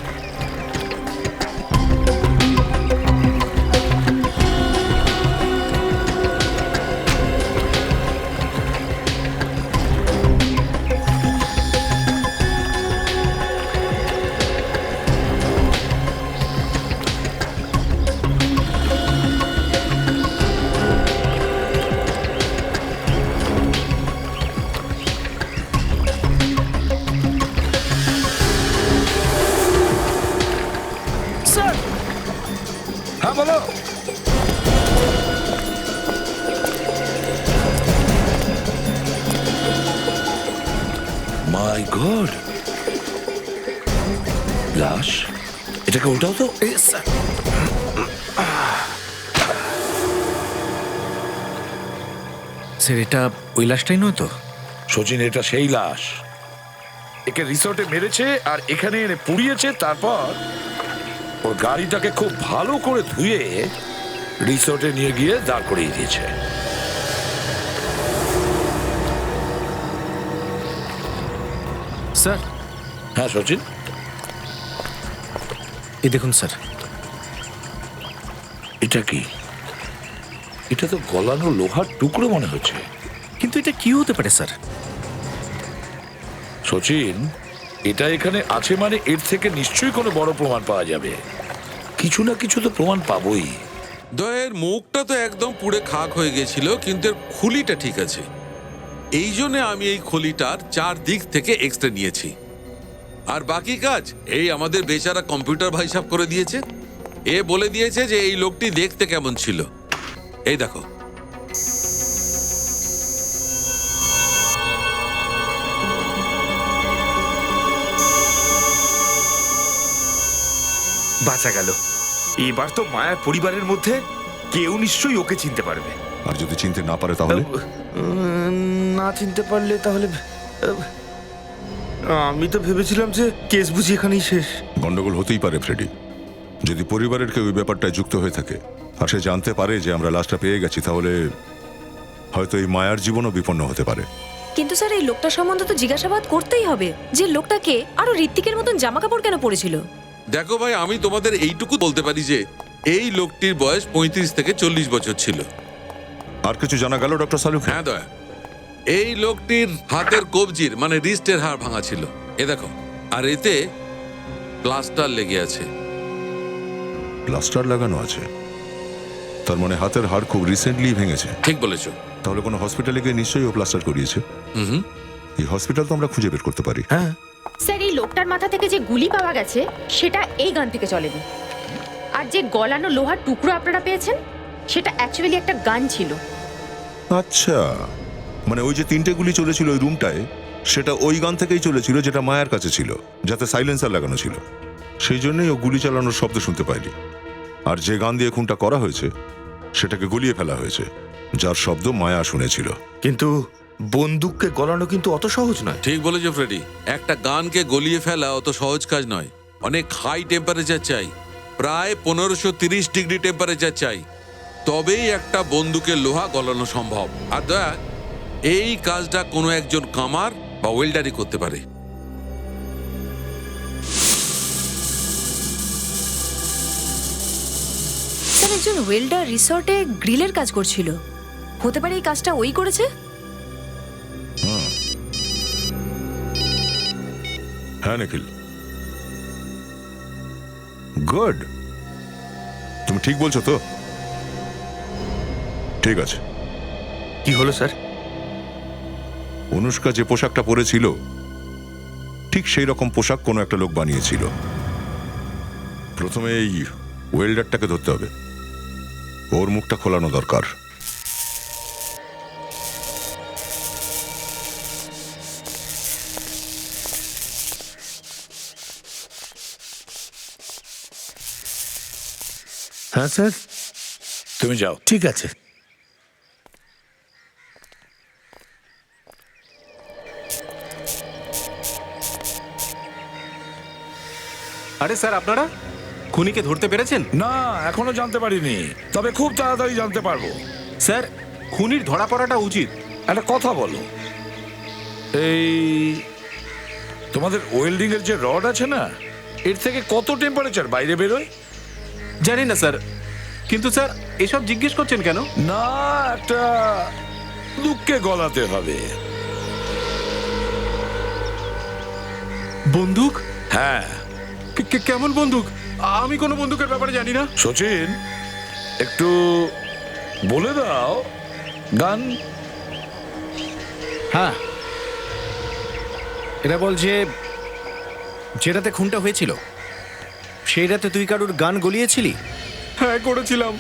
হ্যাঁ বলো। মাই গড, লাশ! এটাকে উল্টাও তো। স্যার, এটা ওই লাশটাই নয় তো? সচিন, এটা সেই লাশ। একে রিসোর্টে মেরেছে আর এখানে এনে পুড়িয়েছে, তারপর ওর গাড়িটাকে খুব ভালো করে ধুয়ে রিসোর্টে নিয়ে গিয়ে দাঁড় করিয়ে দিয়েছে। স্যার। হ্যাঁ সচিন, এই দেখুন স্যার। এটা কি? এটা তো গলানো লোহার টুকরো মনে হচ্ছে। কিন্তু এটা কি হতে পারে স্যার? সচিন, এটা এখানে আছে মানে এর থেকে নিশ্চয়ই কোনো বড় প্রমাণ পাওয়া যাবে। কিছু না কিছু তো প্রমাণ পাবোই। দয়ের মুখটা তো একদম পুড়ে খাক হয়ে গেছিল, কিন্তু এর খুলিটা ঠিক আছে। এই জন্য আমি এই খুলিটার 4 দিক থেকে এক্সরে নিয়েছি, আর বাকি কাজ এই আমাদের বেচারা কম্পিউটার ভাই সাহেব করে দিয়েছে। এ বলে দিয়েছে যে এই লোকটি দেখতে কেমন ছিল। এই দেখো, বাঁচা গেল। এবার তো মায়ার পরিবারের মধ্যে কেউ নিশ্চয়ই ওকে চিনতে পারবে। আর যদি চিনতে না পারে তাহলে? না চিনতে পারলে তাহলে আমি তো ভেবেছিলাম যে কেস বুঝি এখানেই শেষ। গন্ডগোল হতেই পারে ফ্রেডি। যদি পরিবারের কেউ ওই ব্যাপারটায় যুক্ত হয়ে থাকে আর সে জানতে পারে যে আমরা লাশটা পেয়ে গেছি, তাহলে হয়তো এই মায়ার জীবনও বিপন্ন হতে পারে। কিন্তু স্যার, এই লোকটার সম্বন্ধে তো জিজ্ঞাসাবাদ করতেই হবে, যে লোকটাকে আরো ঋত্বিকের মতন জামা কাপড় কেন পরেছিল। দেখো ভাই, আমি তোমাদের এইটুকু বলতে পারি যে এই লোকটির বয়স 35 থেকে 40 বছর ছিল। আর কিছু জানা গেল ডক্টর সালুক? হ্যাঁ দয়া, এই লোকটির হাতের কবজির মানে রিস্টের হাড় ভাঙা ছিল। এ দেখো, আর এতে প্লাস্টার লেগে আছে। প্লাস্টার লাগানো আছে? তার মানে হাতের হাড় খুব রিসেন্টলি ভেঙেছে। ঠিক বলেছো। তাহলে কোনো হসপিটালে গিয়ে নিশ্চয়ই ও প্লাস্টার করিয়েছে। এই হসপিটাল তো আমরা খুঁজে বের করতে পারি। হ্যাঁ স্যার, এই লোকটার মাথা থেকে যে গুলি পাওয়া গেছে সেটা এই গান থেকে চলেনি। আর যে গলানো লোহার টুকরো আপনারা পেয়েছেন সেটা অ্যাকচুয়ালি একটা গান ছিল। আচ্ছা, মানে ওই যে 3টে গুলি চলেছিল ওই রুমটায়, সেটা ওই গান থেকেই চলেছিল যেটা মায়ার কাছে ছিল, যাতে সাইলেন্সার লাগানো ছিল। সেই জন্যই ও গুলি চালানোর শব্দ শুনতে পায়নি। আর যে গান দিয়ে খুনটা করা হয়েছে সেটাকে গলিয়ে ফেলা হয়েছে, যার শব্দ মায়া শুনেছিল। কিন্তু বন্দুককে গলানো কিন্তু অত সহজ নয়। ঠিক বলেছো ফ্রেডি, একটা গানকে গলিয়ে ফেলা অত সহজ কাজ নয়। অনেক হাই টেম্পারেচার চাই, প্রায় 1530 ডিগ্রি টেম্পারেচার চাই, তবেই একটা বন্দুকের লোহা গলানো সম্ভব। আর দয়া, এই কাজটা কোনো একজন কামার বা ওয়েল্ডারই করতে পারে। স্যার, একজন ওয়েল্ডার রিসর্টে গ্রিলের কাজ করছিল, হতে পারে এই কাজটা ওই করেছে। হ্যাঁ নিখিল, গুড, তুমি ঠিক বলছো তো? ঠিক আছে। কি হলো স্যার? অনুষ্কা যে পোশাকটা পরেছিল ঠিক সেই রকম পোশাক কোনো একটা লোক বানিয়েছিল। প্রথমে এই ওয়েল্ডারটাকে ধরতে হবে, ওর মুখটা খোলানো দরকার। হ্যাঁ স্যার, তুমি যাও। ঠিক আছে। আরে স্যার, আপনারা খুনিকে ধরতে পেরেছেন? না, এখনো জানতে পারিনি, তবে খুব তাড়াতাড়ি জানতে পারবো। স্যার, খুনির ধরা পড়াটা উচিত। একটা কথা বলো, এই তোমাদের ওয়েল্ডিং এর যে রড আছে না, এর থেকে কত টেম্পারেচার বাইরে বেরোয়? জানি না স্যার, কিন্তু স্যার এসব জিজ্ঞেস করছেন কেন? না, একটা লোককে গলাতে হবে। বন্দুক? হ্যাঁ। কেমন বন্দুক? আমি কোনো বন্দুকের ব্যাপারে জানি না। সচিন, একটু বলে দাও গান। হ্যাঁ, এরা বলছে যে রাতে খুনটা হয়েছিল সেই রাতে তুই কারুর গান গলিয়েছিলি। হ্যাঁ, করেছিলাম।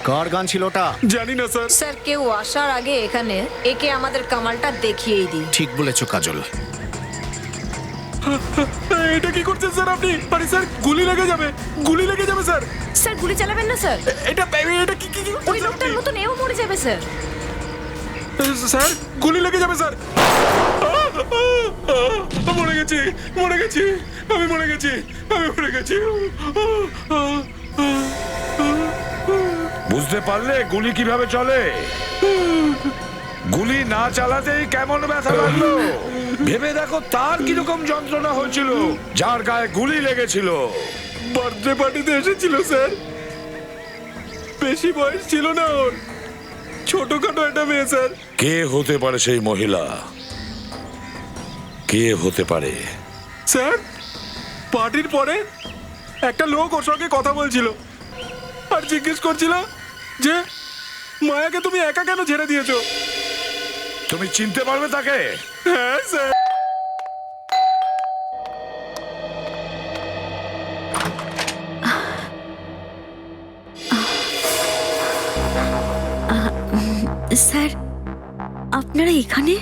কার গান ছিল ওটা? জানি না স্যার। স্যার, কেউ আসার আগে এখানে একে আমাদের কামালটা দেখিয়েই দিই। ঠিক বলেছো কাজল। এটা কি করছেন স্যার আপনি? আরে স্যার, গুলি লেগে যাবে, গুলি লেগে যাবে স্যার। স্যার, গুলি চালাবেন না স্যার। এটা কি কি ওই লোকটার মতন এও মরে যাবে স্যার। স্যার, গুলি লেগে যাবে স্যার। মরে গেছি, মরে গেছি, আমি মরে গেছি, আমি মরে গেছি। বুঝতে পারলে গুলি কিভাবে চলে? গুলি না চালাতেই কেমন ব্যথা লাগলো ভেবে দেখো, তার কিরকম যন্ত্রণা হয়েছিল যার গায়ে গুলি লেগেছিল। বার্থডে পার্টিতে এসেছিল স্যার, বেশি বয়স ছিল না ওর, ছোটখাটো একটা মেয়ে স্যার। কে হতে পারে সেই মহিলা? কে হতে পারে? স্যার, পার্টির পরে একটা লোক ওর সঙ্গে কথা বলছিল আর জিজ্ঞেস করছিল যে মায়াকে তুমি একা কেন ছেড়ে দিয়েছো। তুমি চিনতে পারবে তাকে? হ্যাঁ স্যার। স্যার, আপনারা এখানে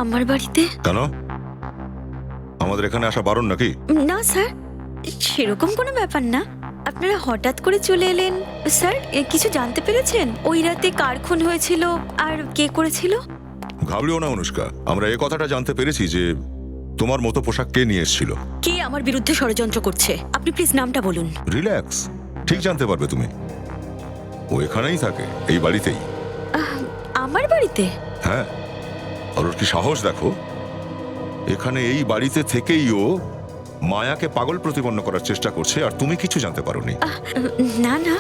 আমার বাড়িতে? কেন, আমাদের এখানে আসা বারণ নাকি? না স্যার, সেরকম কোনো ব্যাপার না। আপনারা হঠাৎ করে চলে এলেন। স্যার, কিছু জানতে পেরেছেন ওই রাতে কার খুন হয়েছিল আর কে করেছিল? ঘাবড়িও না অনুষ্কা, আমরা এই কথাটা জানতে পেরেছি যে তোমার মতো পোশাক কে নিয়ে এসেছিল। কে আমার বিরুদ্ধে ষড়যন্ত্র করছে? আপনি প্লিজ নামটা বলুন। রিল্যাক্স, ঠিক জানতে পারবে তুমি। ও এখানেই থাকে, এই বাড়িতেই। আমার বাড়িতে? হ্যাঁ, আর ওর কি সাহস দেখো, এখানে এই বাড়িতে থেকেই ও মায়াকে পাগল প্রতিপন্ন করার চেষ্টা করছে, আর তুমি কিছু জানতে পারোনি। না না,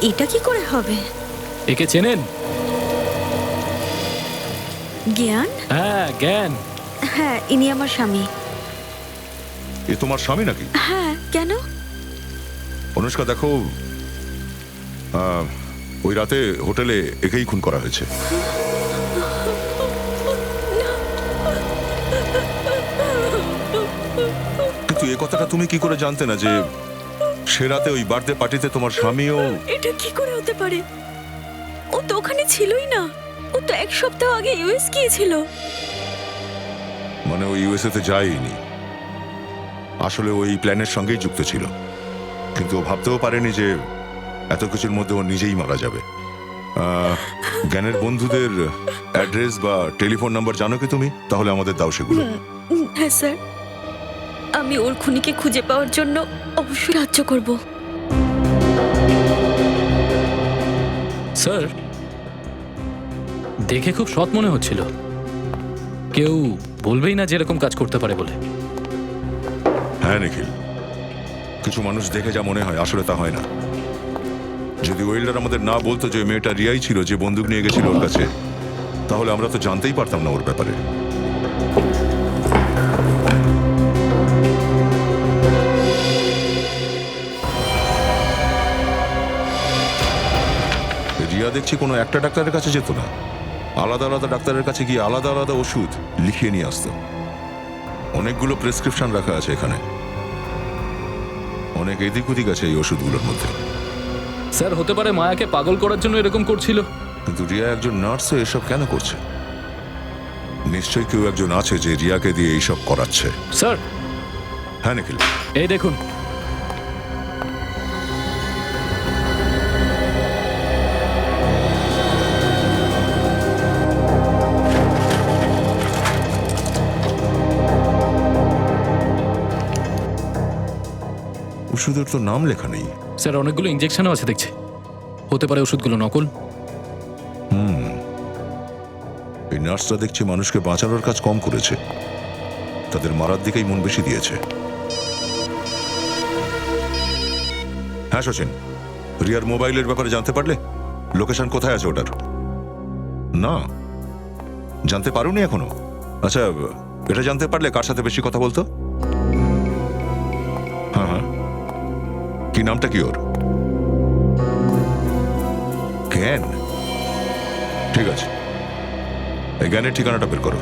এটা কি করে হবে? একে চেনেন? জ্ঞান? হ্যাঁ, জ্ঞান। হ্যাঁ, ইনি আমার স্বামী। এ তোমার স্বামী নাকি? হ্যাঁ, কেন? অনুষ্কা দেখো, ওই রাতে হোটেলে একেই খুন করা হয়েছে। কিন্তু এ কথা কথাটা তুমি কি করে জানতে না যে সে রাতে ওই বার্থডে পার্টিতে তোমার স্বামীও? এটা কি করে হতে পারে? ও তো ওখানে ছিলই না। ও তো এক সপ্তাহ আগে ইউএস গিয়েছিল। মানে ওই ইউএসএ তে যায়নি, আসলে ওই প্ল্যানের সঙ্গেই যুক্ত ছিল, কিন্তু ও ভাবতেও পারেনি যে এত কিছুর মধ্যে ও নিজেই মারা যাবে। জ্ঞানের বন্ধুদের অ্যাড্রেস বা টেলিফোন নাম্বার জানো কি তুমি? তাহলে আমাদের দাও সেগুলো। হ্যাঁ স্যার, আমি ওর খুনিকে খুঁজে পাওয়ার জন্য অবশ্যই সাহায্য করব। স্যার, দেখে খুব সৎ মনে হচ্ছিল। কেউ বলবেই না যে এরকম কাজ করতে পারে বলে। হ্যাঁ নিখিল, কিছু মানুষ দেখে যা মনে হয় আসলে তা হয় না। যদি ওয়েল্ডার আমাদের না বলতো যে ওই মেয়েটা রিয়াই ছিল যে বন্দুক নিয়ে গেছিল ওর কাছে, তাহলে আমরা তো জানতেই পারতাম না ওর ব্যাপারে। রিয়া দেখছি কোনো একটা ডাক্তারের কাছে যেত না, আলাদা আলাদা ডাক্তারের কাছে গিয়ে আলাদা আলাদা ওষুধ লিখিয়ে নিয়ে আসতো। অনেকগুলো প্রেসক্রিপশন রাখা আছে এখানে, অনেক এদিক ওদিক আছে এই ওষুধগুলোর মধ্যে। স্যার, হতে পারে মায়াকে পাগল করার জন্য এরকম করছিল। কিন্তু রিয়া একজন নার্স, এসব কেন করছে? নিশ্চয়ই কেউ একজন আছে যে রিয়াকে দিয়ে এইসব করাচ্ছে। স্যার। হ্যাঁ নিখিল, এই দেখুন। ওষুধের তো নাম লেখা নেই। স্যার, অনেকগুলো ইঞ্জেকশনও আছে দেখছি। হতে পারে ওষুধগুলো নকল। এই নার্সরা দেখছি মানুষকে বাঁচানোর কাজ কম করেছে, তাদের মারার দিকেই মন বেশি দিয়েছে। হ্যাঁ সচিন, রিয়ার মোবাইলের ব্যাপারে জানতে পারলে? লোকেশন কোথায় আছে ওটার? না, জানতে পারোনি এখনো? আচ্ছা, এটা জানতে পারলে কার সাথে বেশি কথা বলতো? হ্যাঁ হ্যাঁ, কি নামটা কি ওর? জ্ঞান? ঠিক আছে, এই জ্ঞানের ঠিকানাটা বের করো।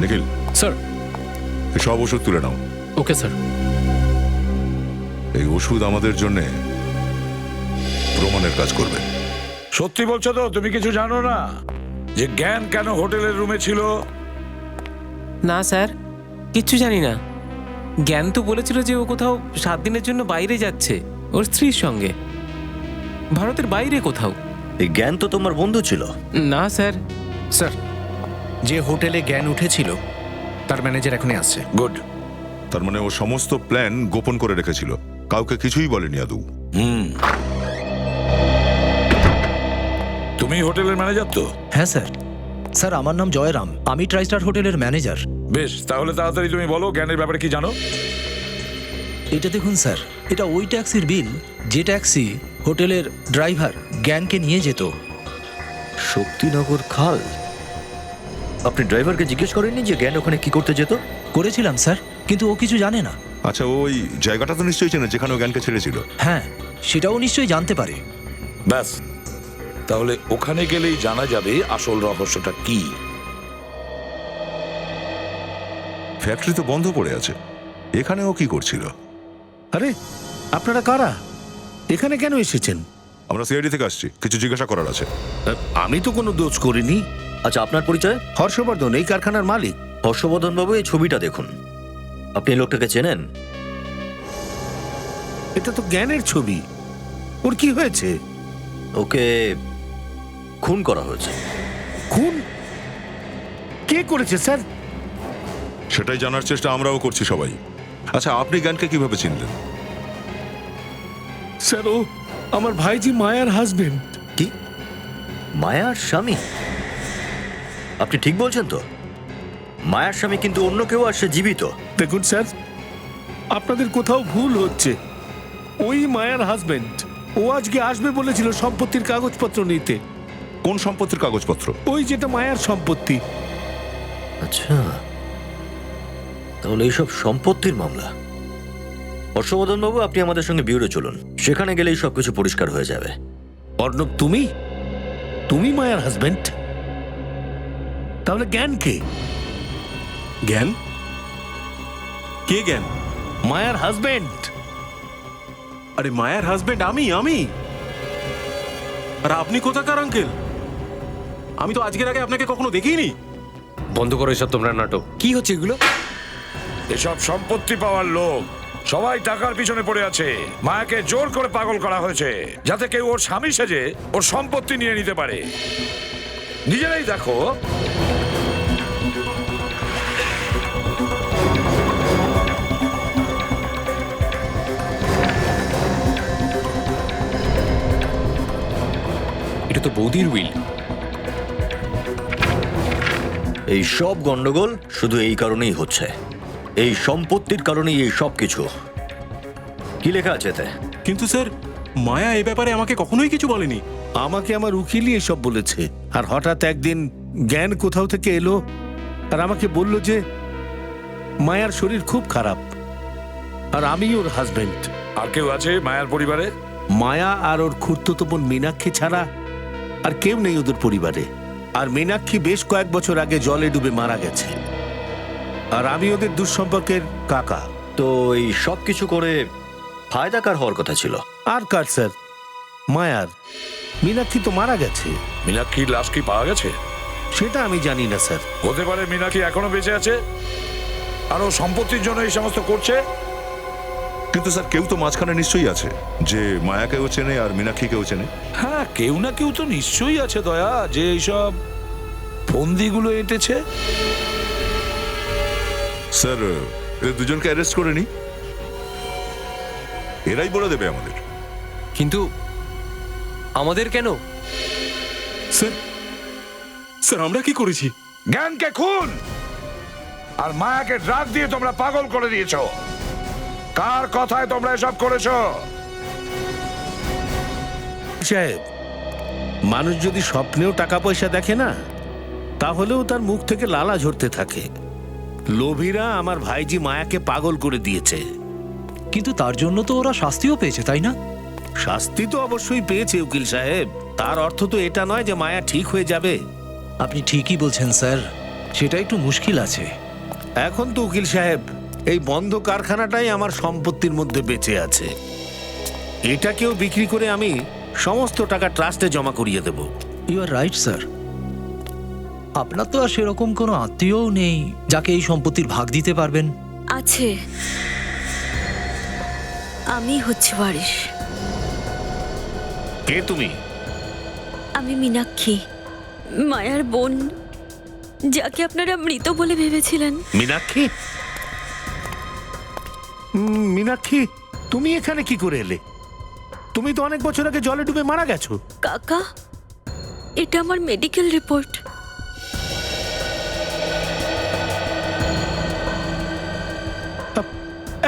নিখিল। স্যার। এই সব ওষুধ তুলে নাও। Okay sir. এই ওষুধ আমাদের জন্য প্রমাণের কাজ করবে। সত্যি বলছো তো? তুমি কিছু জানো না যে জ্ঞান কেন হোটেলের রুমে ছিল? না স্যার, কিচ্ছু জানি না। জ্ঞান তো বলেছিল যে ও কোথাও 7 দিনের জন্য বাইরে যাচ্ছে ওর স্ত্রীর সঙ্গে, ভারতের বাইরে কোথাও। এই জ্ঞান তো তোমার বন্ধু ছিল? না স্যার। স্যার, যে হোটেলে জ্ঞান উঠেছিল তার ম্যানেজার এখনই আসছে। গুড। তার মানে ও সমস্ত প্ল্যান গোপন করে রেখেছিল, কাউকে কিছুই বলেনি আদৌ। তুমি হোটেলের ম্যানেজার তো? হ্যাঁ স্যার। স্যার, আমার নাম জয়রাম, আমি ট্রাইস্টার হোটেলের ম্যানেজার। বেশ, তাহলে তাড়াতাড়ি তুমি বলো জ্ঞানের ব্যাপারে কি জানো। এটা দেখুন স্যার, এটা ওই ট্যাক্সির বিল যে ট্যাক্সি হোটেলের ড্রাইভার জ্ঞানকে নিয়ে যেত। শক্তিনগর খাল? আপনি ড্রাইভারকে জিজ্ঞেস করেননি যে জ্ঞান ওখানে কি করতে যেত? করেছিলাম স্যার, কিন্তু ও কিছু জানে না। আচ্ছা, ওই জায়গাটা তো নিশ্চয়ই চেনে যেখানে ও জ্ঞানকে ছেড়েছিল। হ্যাঁ, সেটাও নিশ্চয়ই জানতে পারে। ব্যাস, তাহলে ওখানে গেলেই জানা যাবে আসল রহস্যটা কি। ফ্যাক্টরি তো বন্ধ পড়ে আছে, এখানে ও কি করছিল? আরে আপনারা কারা? এখানে কেন এসেছেন? আমরা সিআইডি থেকে আসছি, কিছু জিজ্ঞাসা করার আছে। আমি তো কোনো দোষ করিনি। আচ্ছা, আপনার পরিচয়? হর্ষবর্ধন, এই কারখানার মালিক। হর্ষবর্ধন বাবু, এই ছবিটা দেখুন। আপনি এই লোকটাকে চেনেন? এটা তো জ্ঞানের ছবি। ওর কি হয়েছে? ওকে খুন করা হয়েছে। খুন? কে করেছে স্যার? সেটাই জানার চেষ্টা আমরাও করছি সবাই। আচ্ছা, আপনি জ্ঞানকে কিভাবে চিনলেন? স্যার, ও আমার ভাইজি মায়ার হাজবেন্ড। কি? মায়ার স্বামী? আপনি ঠিক বলছেন তো? মায়ার স্বামী কিন্তু অন্য কেউ, আর সে জীবিত। দেখুন স্যার, আপনাদের কোথাও ভুল হচ্ছে। ওই মায়ার হাজবেন্ড। ও আজকে আসবে বলেছিল সম্পত্তির কাগজপত্র নিতে। কোন সম্পত্তির কাগজপত্র? ওই যেটা মায়ার সম্পত্তি। আচ্ছা, তাহলে এইসব সম্পত্তির মামলা। হর্ষবর্ধন বাবু, আপনি আমাদের সঙ্গে বিউরো চলুন, সেখানে গেলেই সবকিছু পরিষ্কার হয়ে যাবে। অর্ণব, তুমি মায়ার হাজবেন্ড? তাহলে জ্ঞান কে? জ্ঞান? কে জ্ঞান? মায়ার হাজবেন্ড। আরে মায়ার হাজবেন্ড আমি আর আপনি কোথাকার আঙ্কেল? আমি তো আজকের আগে আপনাকে কখনো দেখিনি। বন্ধ করো এসব তোমরা নাটক। কি হচ্ছে এগুলো? এসব সম্পত্তি পাওয়ার লোক সবাই টাকার পিছনে পড়ে আছে। মায়াকে জোর করে পাগল করা হয়েছে যাতে কেউ ওর স্বামী সেজে ওর সম্পত্তি নিয়ে নিতে পারে। নিজেরাই দেখো। এটা তো বৌদির উইল। এই সব গন্ডগোল শুধু এই কারণেই হচ্ছে, এই সম্পত্তির কারণেই এই সব কিছু। কি লেখা আছে এতে? কিন্তু স্যার মায়া এ ব্যাপারে আমাকে কখনোই কিছু বলেনি। আমাকে আমার উকিলই এসব বলেছে। আর হঠাৎ একদিন জ্ঞান কোথাও থেকে এলো আর আমাকে বলল যে মায়ার শরীর খুব খারাপ আর আমি ওর হাজবেন্ড। আর কেউ আছে মায়ার পরিবারে? মায়া আর ওর খুড়তুতো বোন মীনাক্ষী ছাড়া আর কেউ নেই ওদের পরিবারে। আর মীনাক্ষী বেশ কয়েক বছর আগে জলে ডুবে মারা গেছে। আর আমি ওদের দুঃসম্পর্কের কাকা। তো এই সব কিছু করে ফায়দা কার হওয়ার কথা ছিল? আর কার স্যার? মায়ার। মীনাক্ষী তো মারা গেছে। মীনাক্ষীর লাশ কি পাওয়া গেছে? সেটা আমি জানি না স্যার। হতে পারে মীনাক্ষী এখনো বেঁচে আছে আর ও সম্পত্তির জন্য এই সমস্ত করছে। কিন্তু স্যার কেউ তো মাঝখানে নিশ্চয়ই আছে যে মায়াকেও চেনে আর মীনাক্ষীকেও চেনে। হ্যাঁ, কেউ না কেউ তো নিশ্চয়ই আছে দয়া, যে এইসব ফন্দিগুলো এঁটেছে। স্যার এদের দুজনকে অ্যারেস্ট করে নি, এরাই বলে দেবে আমাদের। কিন্তু আমাদের কেন? স্যার আমরা কি করেছি? জ্ঞানকে খুন আর মায়াকে ড্রাগ দিয়ে তোমরা পাগল করে দিয়েছো। কার কথায় তোমরা এসব করেছো? সাহেব, মানুষ যদি স্বপ্নেও টাকা পয়সা দেখে না, তাহলেও তার মুখ থেকে লালা ঝরতে থাকে। লোভীরা আমার ভাইজি মায়াকে পাগল করে দিয়েছে। কিন্তু তার জন্য তো ওরা শাস্তিও পেয়েছে, তাই না? শাস্তি তো অবশ্যই পেয়েছে উকিল সাহেব। তার অর্থ তো এটা নয় যে মায়া ঠিক হয়ে যাবে। আপনি ঠিকই বলছেন স্যার, সেটা একটু মুশকিল আছে। এখন তো উকিল সাহেব এই বন্ধ কারখানাটাই আমার সম্পত্তির মধ্যে বেঁচে আছে। এটাকেও বিক্রি করে আমি সমস্ত টাকা ট্রাস্টে জমা করিয়ে দেব। You are right sir. আপনার তো আর সেরকম কোনো আত্মীয়ও নেই যাকে এই সম্পত্তির ভাগ দিতে পারবেন। আছে, আমি হচ্ছে ওয়ারিশ। কে তুমি? আমি মীনাক্ষী, মায়ার বোন, যাকে আপনারা মৃত বলে ভেবেছিলেন। মীনাক্ষী? মীনাক্ষী, তুমি এখানে কি করে এলে? তুমি তো অনেক বছর আগে জলে ডুবে মারা গেছো। কাকা, এটা আমার মেডিকেল রিপোর্ট।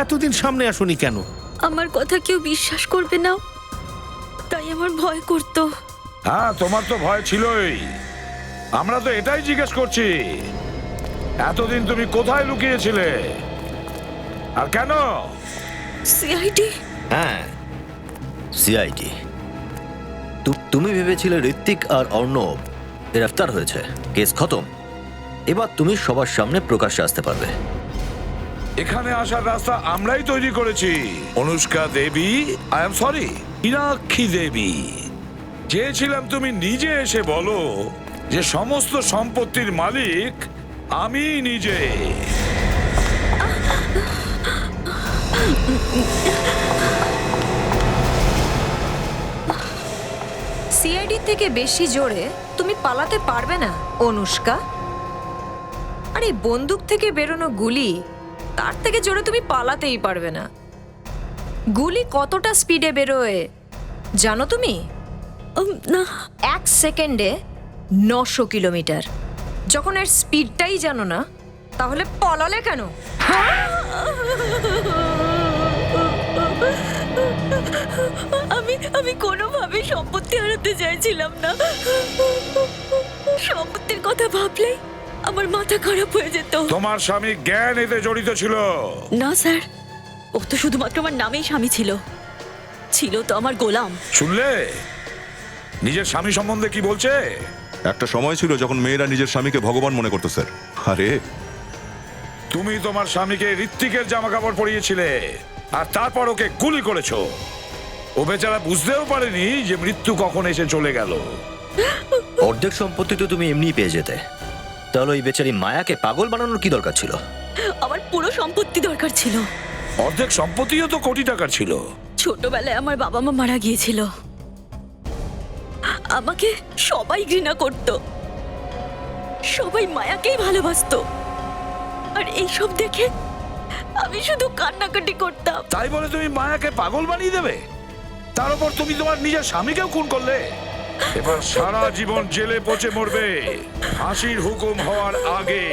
এতদিন সামনে আসোনি কেন? আমার কথা কেউ বিশ্বাস করবে না, তাই আমার ভয় করতো। হ্যাঁ, তোমার তো ভয় ছিলই। আমরা তো এটাই জিজ্ঞেস করছি, এতদিন তুমি কোথায় লুকিয়েছিলে আর কেন? সিআইডি? হ্যাঁ, সিআইডি। তুমি ভেবেছিলে ঋত্বিক আর অর্ণব গ্রেফতার হয়েছে, কেস খতম। এবার তুমি সবার সামনে প্রকাশ্যে আসতে পারবে। এখানে আসার রাস্তা আমরাই তৈরি করেছি। অনুষ্কা দেবী, আই এম সরি, মীনাক্ষী দেবী। চেয়েছিলাম তুমি নিজে এসে বলো যে সমস্ত সম্পত্তির মালিক আমি নিজে। সিআইডি থেকে বেশি জোরে তুমি পালাতে পারবে না অনুষ্কা। আর এই বন্দুক থেকে বেরোনো গুলি, তার থেকে জোরে তুমি পালাতেই পারবে না। গুলি কতটা স্পিডে বেরোয় জানো তুমি? না। 1 সেকেন্ডে 900 কিলোমিটার। যখন এর স্পিডটাই জানো না, তাহলে পালালে কেন? আমি কোনোভাবে সম্পত্তি হারাতে চাইছিলাম না। সম্পত্তির কথা ভাবলেই আমার মাথা খারাপ হয়ে যেত। তোমার স্বামী জ্ঞান এতে জড়িত ছিল? না স্যার, ও তো শুধুমাত্র আমার নামেই স্বামী ছিল, ছিল তো আমার গোলাম। শুনলে নিজের স্বামী সম্বন্ধে কি বলছে? একটা সময় ছিল যখন মেয়েরা নিজের স্বামীকে ভগবান মনে করতো স্যার। আরে তুমি তোমার স্বামীকে ঋত্বিকের জামা কাপড় পরিয়েছিলে আর তারপর ওকে গুলি করেছো। ও বেচারা বুঝতেও পারেনি যে মৃত্যু কখন এসে চলে গেল। অর্ধেক সম্পত্তি তো তুমি এমনি পেয়ে যেতে, তাহলে ওই বেচারি মায়াকে পাগল বানানোর কি দরকার ছিল? আমার পুরো সম্পত্তি দরকার ছিল। অর্ধেক সম্পত্তিও তো কোটি টাকার ছিল। ছোটবেলায় আমার বাবা মা মারা গিয়েছিল, আমাকে সবাই ঘৃণা করত, সবাই মায়াকেই ভালোবাসতো, আর এইসব দেখে আমি শুধু কান্নাকাটি করতাম। তাই বলে তুমি মায়াকে পাগল বানিয়ে দেবে? তার উপর তুমি তোমার নিজের স্বামীকেও খুন করলে। এবার সারা জীবন জেলে পচে মরবে, ফাঁসির হুকুম হওয়ার আগে।